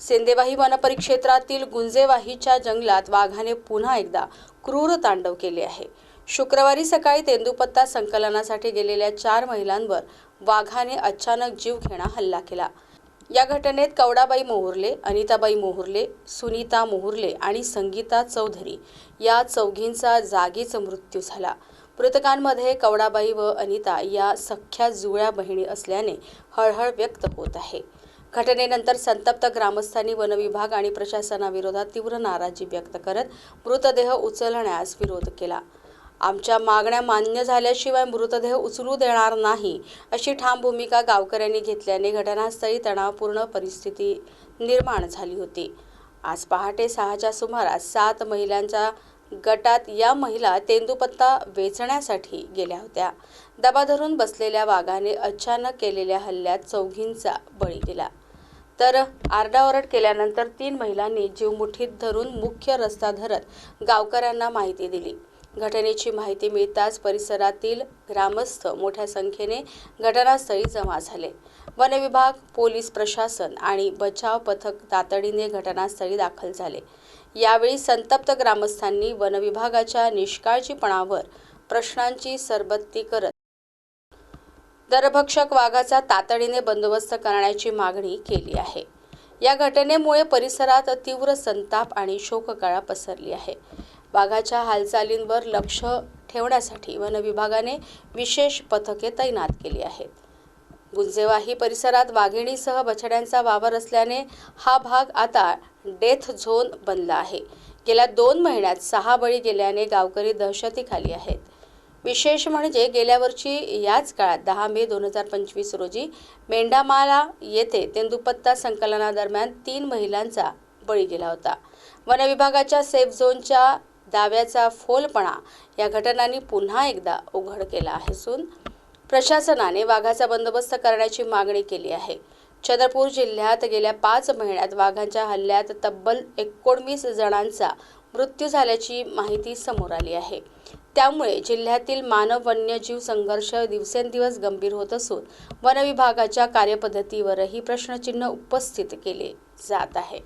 सेंदेवाही वनपरिक्षेत्रातील गुंजेवाहीच्या जंगलात वाघाने पुन्हा एकदा क्रूर तांडव केले आहे। शुक्रवारी सकाळी तेंदूपत्ता संकलनासाठी गेलेल्या 4 महिलांवर वाघाने अचानक जीवघेणा हल्ला केला। या घटनेत कवडाबाई मोहुर्ले, अनिताबाई मोहुर्ले, सुनीता मोहुर्ले आणि संगीता चौधरी या चौघींचा जागीच मृत्यू झाला। मृतकांमध्ये कवडाबाई व अनिता या सख्ख्या जुळ्या बहिणी असल्याने हळहळ व्यक्त होत आहे। घटनेनंतर संतप्त ग्रामस्थांनी वनविभाग आणि प्रशासनाविरोधात तीव्र नाराजी व्यक्त करत मृतदेह उचलण्यास विरोध केला। आमच्या मागण्या मान्य झाल्याशिवाय मृतदेह उचलू देणार नाही अशी ठाम भूमिका गावकऱ्यांनी घेतल्याने घटनास्थळी तणावपूर्ण परिस्थिती निर्माण झाली होती। आज पहाटे 6च्या सुमारास 7 महिलांच्या गटात या महिला तेंदूपत्ता वेचण्यासाठी गेल्या होत्या। दबा धरून बसलेल्या वाघाने अचानक केलेल्या हल्ल्यात चौघींचा बळी दिला। तर आरडाओरड केल्यानंतर 3 महिलांनी जीव मुठीत धरून मुख्य रस्ता धरत गावकऱ्यांना माहिती दिली। घटनेची माहिती मिळताच परिसरातील ग्रामस्थ मोठ्या संख्येने घटनास्थळी जमा झाले। वनविभाग, पोलीस प्रशासन आणि बचाव पथक तातडीने घटनास्थळी दाखल झाले। यावेळी संतप्त ग्रामस्थांनी वनविभागाच्या निष्काळजीपणावर प्रश्नांची सरबत्ती करत नरभक्षक वाघाचा तातडीने बंदोबस्त करण्याची मागणी केली आहे। या घटनेमुळे परिसरात तीव्र संताप आणि शोककळा पसरली आहे। वाघाच्या हालचालींवर लक्ष ठेवण्यासाठी वनविभागाने विशेष पथके तैनात केली आहेत। गुंजेवाही परिसरात वाघिणीसह बछड्यांचा वावर असल्याने हा भाग आता डेथ झोन बनला आहे। गेल्या 2 महिन्यात 6 बळी गेल्याने गावकरी दहशतीखाली आहेत। विशेष म्हणजे गेल्या वर्षी याच काळात 10 मे 2025 रोजी मेंढामाला येथे तेंदूपत्ता संकलनादरम्यान 3 महिलांचा बळी गेला होता। वनविभागाच्या सेफ झोनच्या दाव्याचा फोलपणा या घटनांनी पुन्हा एकदा उघड केला असून प्रशासनाने वाघाचा बंदोबस्त करण्याची मागणी केली आहे। चंद्रपूर जिल्ह्यात गेल्या 5 महिन्यात वाघांच्या हल्ल्यात तब्बल 19 जणांचा मृत्यू झाल्याची माहिती समोर आली आहे। त्यामुळे जिल्ह्यातील मानव वन्यजीव संघर्ष दिवसेंदिवस गंभीर होत असून वनविभागाच्या कार्यपद्धतीवरही प्रश्नचिन्ह उपस्थित केले जात आहे।